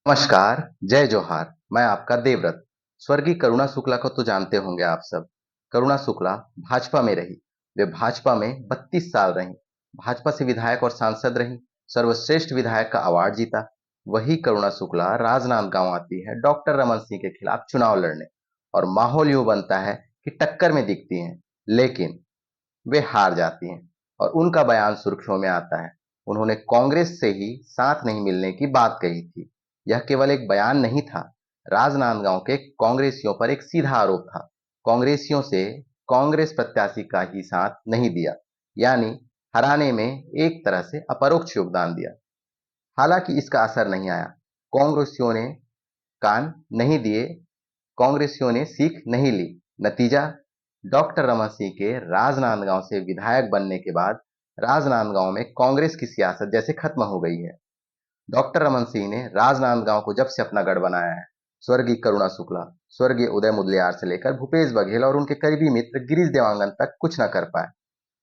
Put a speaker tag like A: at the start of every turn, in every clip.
A: नमस्कार, जय जोहार। मैं आपका देवव्रत। स्वर्गीय करुणा शुक्ला को तो जानते होंगे आप सब। करुणा शुक्ला भाजपा में रही। वे भाजपा में 32 साल रहीं। भाजपा से विधायक और सांसद रहीं। सर्वश्रेष्ठ विधायक का अवार्ड जीता। वही करुणा शुक्ला राजनांदगांव आती है डॉक्टर रमन सिंह के खिलाफ चुनाव लड़ने, और माहौल यूं बनता है कि टक्कर में दिखती हैं, लेकिन वे हार जाती हैं और उनका बयान सुर्खियों में आता है। उन्होंने कांग्रेस से ही साथ नहीं मिलने की बात कही थी। यह केवल एक बयान नहीं था, राजनांदगांव के कांग्रेसियों पर एक सीधा आरोप था। कांग्रेसियों से कांग्रेस प्रत्याशी का ही साथ नहीं दिया, यानी हराने में एक तरह से अपरोक्ष योगदान दिया। हालांकि इसका असर नहीं आया। कांग्रेसियों ने कान नहीं दिए, कांग्रेसियों ने सीख नहीं ली। नतीजा, डॉक्टर रमन सिंह के राजनांदगांव से विधायक बनने के बाद राजनांदगांव में कांग्रेस की सियासत जैसे खत्म हो गई है। डॉक्टर रमन सिंह ने राजनांदगांव को जब से अपना गढ़ बनाया है, स्वर्गीय करुणा शुक्ला, स्वर्गीय उदय मुदलियार से लेकर भूपेश बघेल और उनके करीबी मित्र गिरीश देवांगन तक कुछ न कर पाए।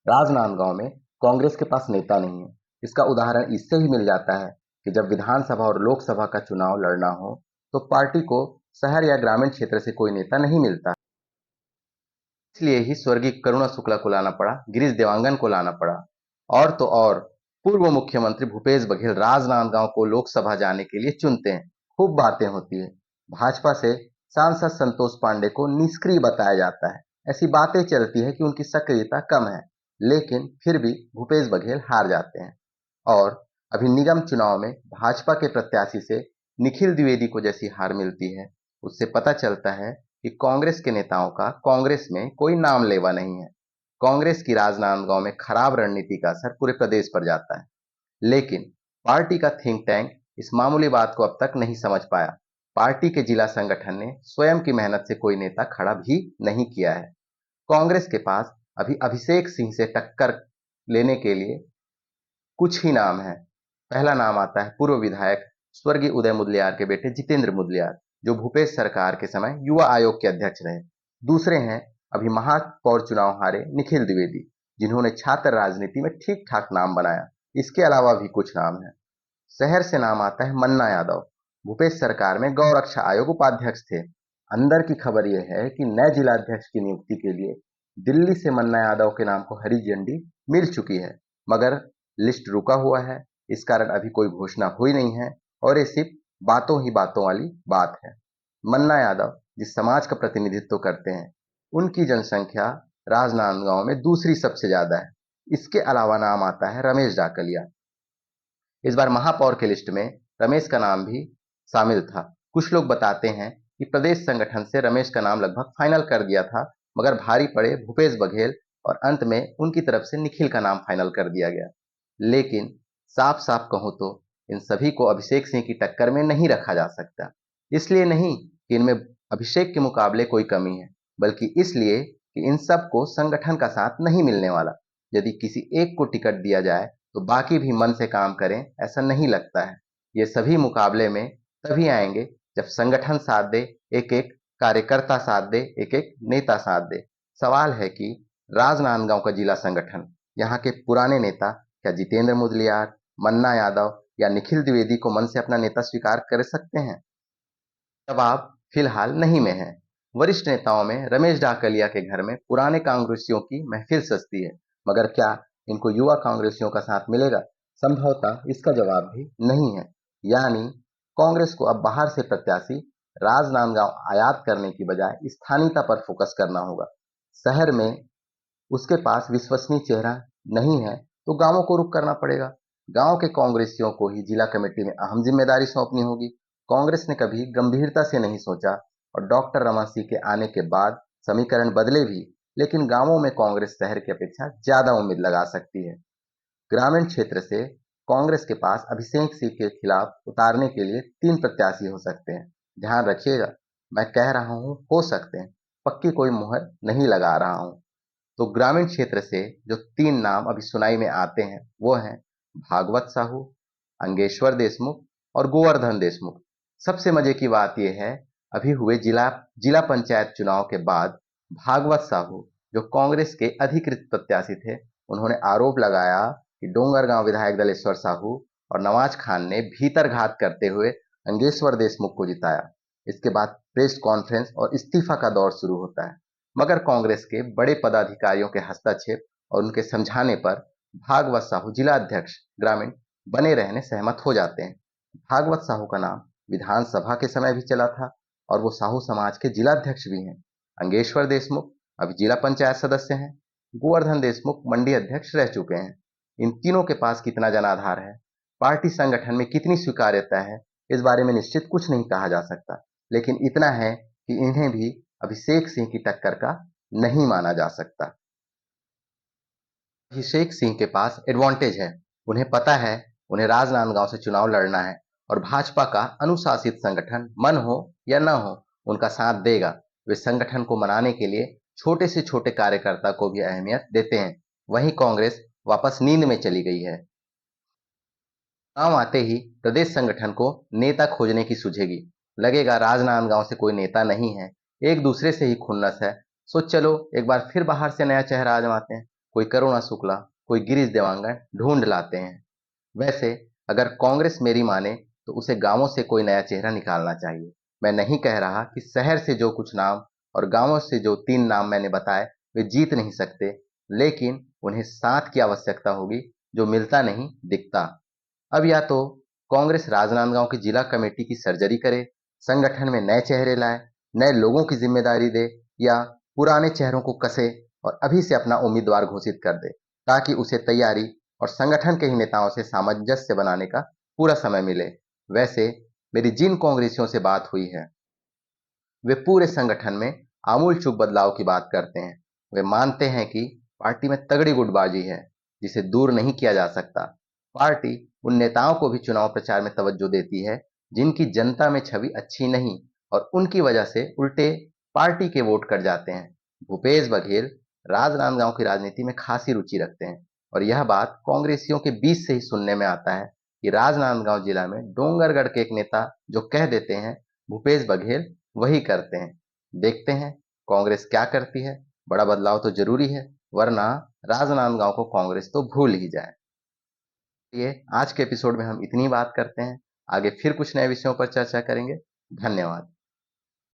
A: राजनांदगांव में कांग्रेस के पास नेता नहीं है। इसका उदाहरण इससे ही मिल जाता है कि जब विधानसभा और लोकसभा का चुनाव लड़ना हो, तो पार्टी को शहर या ग्रामीण क्षेत्र से कोई नेता नहीं मिलता। इसलिए ही स्वर्गीय करुणा शुक्ला को लाना पड़ा, गिरीश देवांगन को लाना पड़ा। और तो और, पूर्व मुख्यमंत्री भूपेश बघेल राजनांदगांव को लोकसभा जाने के लिए चुनते हैं। खूब बातें होती है। भाजपा से सांसद संतोष पांडे को निष्क्रिय बताया जाता है। ऐसी बातें चलती है कि उनकी सक्रियता कम है, लेकिन फिर भी भूपेश बघेल हार जाते हैं। और अभी निगम चुनाव में भाजपा के प्रत्याशी से निखिल द्विवेदी को जैसी हार मिलती है, उससे पता चलता है कि कांग्रेस के नेताओं का कांग्रेस में कोई नाम लेवा नहीं है। कांग्रेस की राजनांदगांव में खराब रणनीति का असर पूरे प्रदेश पर जाता है, लेकिन पार्टी का थिंक टैंक इस मामूली बात को अब तक नहीं समझ पाया। पार्टी के जिला संगठन ने स्वयं की मेहनत से कोई नेता खड़ा भी नहीं किया है। कांग्रेस के पास अभी अभिषेक सिंह से टक्कर लेने के लिए कुछ ही नाम है। पहला नाम आता है पूर्व विधायक स्वर्गीय उदय मुदलियार के बेटे जितेंद्र मुदलियार, जो भूपेश सरकार के समय युवा आयोग के अध्यक्ष रहे। दूसरे हैं अभी महापौर चुनाव हारे निखिल द्विवेदी, जिन्होंने छात्र राजनीति में ठीक ठाक नाम बनाया। इसके अलावा भी कुछ नाम है। शहर से नाम आता है मन्ना यादव। भूपेश सरकार में गौ रक्षा आयोग उपाध्यक्ष थे। अंदर की खबर यह है कि नए जिलाध्यक्ष की नियुक्ति के लिए दिल्ली से मन्ना यादव के नाम को हरी झंडी मिल चुकी है, मगर लिस्ट रुका हुआ है। इस कारण अभी कोई घोषणा हुई नहीं है और ये सिर्फ बातों ही बातों वाली बात है। मन्ना यादव जिस समाज का प्रतिनिधित्व करते हैं, उनकी जनसंख्या राजनांदगांव में दूसरी सबसे ज्यादा है। इसके अलावा नाम आता है रमेश डाकलिया। इस बार महापौर की लिस्ट में रमेश का नाम भी शामिल था। कुछ लोग बताते हैं कि प्रदेश संगठन से रमेश का नाम लगभग फाइनल कर दिया था, मगर भारी पड़े भूपेश बघेल और अंत में उनकी तरफ से निखिल का नाम फाइनल कर दिया गया। लेकिन साफ साफ कहूं तो इन सभी को अभिषेक सिंह की टक्कर में नहीं रखा जा सकता। इसलिए नहीं कि इनमें अभिषेक के मुकाबले कोई कमी है, बल्कि इसलिए कि इन सबको संगठन का साथ नहीं मिलने वाला। यदि किसी एक को टिकट दिया जाए तो बाकी भी मन से काम करें, ऐसा नहीं लगता है। ये सभी मुकाबले में तभी आएंगे जब संगठन साथ दे, एक एक कार्यकर्ता साथ दे, एक एक नेता साथ दे। सवाल है कि राजनांदगांव का जिला संगठन, यहाँ के पुराने नेता क्या जितेंद्र मुदलियार, मन्ना यादव या निखिल द्विवेदी को मन से अपना नेता स्वीकार कर सकते हैं? जवाब फिलहाल नहीं में है। वरिष्ठ नेताओं में रमेश डाकलिया के घर में पुराने कांग्रेसियों की महफिल सजती है, मगर क्या इनको युवा कांग्रेसियों का साथ मिलेगा? संभवतः इसका जवाब भी नहीं है। यानी कांग्रेस को अब बाहर से प्रत्याशी राजनांदगांव आयात करने की बजाय स्थानीयता पर फोकस करना होगा। शहर में उसके पास विश्वसनीय चेहरा नहीं है, तो गांवों को रुख करना पड़ेगा। गांव के कांग्रेसियों को ही जिला कमेटी में अहम जिम्मेदारी सौंपनी होगी। कांग्रेस ने कभी गंभीरता से नहीं सोचा, और डॉक्टर रमन सिंह के आने के बाद समीकरण बदले भी, लेकिन गांवों में कांग्रेस शहर की अपेक्षा ज्यादा उम्मीद लगा सकती है। ग्रामीण क्षेत्र से कांग्रेस के पास अभिषेक सिंह के खिलाफ उतारने के लिए 3 प्रत्याशी हो सकते हैं। ध्यान रखिएगा, मैं कह रहा हूं हो सकते हैं, पक्की कोई मुहर नहीं लगा रहा हूं। तो ग्रामीण क्षेत्र से जो 3 नाम अभी सुनाई में आते हैं, वो हैं भागवत साहू, अंगेश्वर देशमुख और गोवर्धन देशमुख। सबसे मजे की बात यह है, अभी हुए जिला जिला पंचायत चुनाव के बाद भागवत साहू, जो कांग्रेस के अधिकृत प्रत्याशी थे, उन्होंने आरोप लगाया कि डोंगरगांव विधायक दलेश्वर साहू और नवाज खान ने भीतर घात करते हुए अंगेश्वर देशमुख को जिताया। इसके बाद प्रेस कॉन्फ्रेंस और इस्तीफा का दौर शुरू होता है, मगर कांग्रेस के बड़े पदाधिकारियों के हस्तक्षेप और उनके समझाने पर भागवत साहू जिला अध्यक्ष ग्रामीण बने रहने सहमत हो जाते हैं। भागवत साहू का नाम विधानसभा के समय भी चला था और वो साहू समाज के जिलाध्यक्ष भी हैं। अंगेश्वर देशमुख अभी जिला पंचायत सदस्य हैं। गोवर्धन देशमुख मंडी अध्यक्ष रह चुके हैं। इन तीनों के पास कितना जनाधार है, पार्टी संगठन में कितनी स्वीकार्यता है, इस बारे में निश्चित कुछ नहीं कहा जा सकता, लेकिन इतना है कि इन्हें भी अभिषेक सिंह की टक्कर का नहीं माना जा सकता। अभिषेक सिंह के पास एडवांटेज है। उन्हें पता है उन्हें राजनांदगांव से चुनाव लड़ना है और भाजपा का अनुशासित संगठन मन हो या न हो उनका साथ देगा। वे संगठन को मनाने के लिए छोटे से छोटे कार्यकर्ता को भी अहमियत देते हैं। वहीं कांग्रेस वापस नींद में चली गई है। गांव आते ही प्रदेश संगठन को नेता खोजने की सूझेगी। लगेगा राजनांदगांव से कोई नेता नहीं है, एक दूसरे से ही खुन्नस है। सो चलो एक बार फिर बाहर से नया चेहरा आजमाते हैं। कोई करुणा शुक्ला, कोई गिरीश देवांगन ढूंढ लाते हैं। वैसे अगर कांग्रेस मेरी माने तो उसे गांवों से कोई नया चेहरा निकालना चाहिए। मैं नहीं कह रहा कि शहर से जो कुछ नाम और गांवों से जो 3 नाम मैंने बताए वे जीत नहीं सकते, लेकिन उन्हें साथ की आवश्यकता होगी जो मिलता नहीं दिखता। अब या तो कांग्रेस राजनांदगांव की जिला कमेटी की सर्जरी करे, संगठन में नए चेहरे लाए, नए लोगों की जिम्मेदारी दे, या पुराने चेहरों को कसे और अभी से अपना उम्मीदवार घोषित कर दे, ताकि उसे तैयारी और संगठन के ही नेताओं से सामंजस्य बनाने का पूरा समय मिले। वैसे मेरी जिन कांग्रेसियों से बात हुई है वे पूरे संगठन में आमूल चूल बदलाव की बात करते हैं। वे मानते हैं कि पार्टी में तगड़ी गुटबाजी है जिसे दूर नहीं किया जा सकता। पार्टी उन नेताओं को भी चुनाव प्रचार में तवज्जो देती है जिनकी जनता में छवि अच्छी नहीं और उनकी वजह से उल्टे पार्टी के वोट कट जाते हैं। भूपेश बघेल राजनांदगांव की राजनीति में खासी रुचि रखते हैं और यह बात कांग्रेसियों के बीच से ही सुनने में आता है कि राजनांदगांव जिला में डोंगरगढ़ के एक नेता जो कह देते हैं भूपेश बघेल वही करते हैं। देखते हैं कांग्रेस क्या करती है। बड़ा बदलाव तो जरूरी है, वरना राजनांदगांव को कांग्रेस तो भूल ही जाए। ये आज के एपिसोड में हम इतनी बात करते हैं। आगे फिर कुछ नए विषयों पर चर्चा करेंगे। धन्यवाद।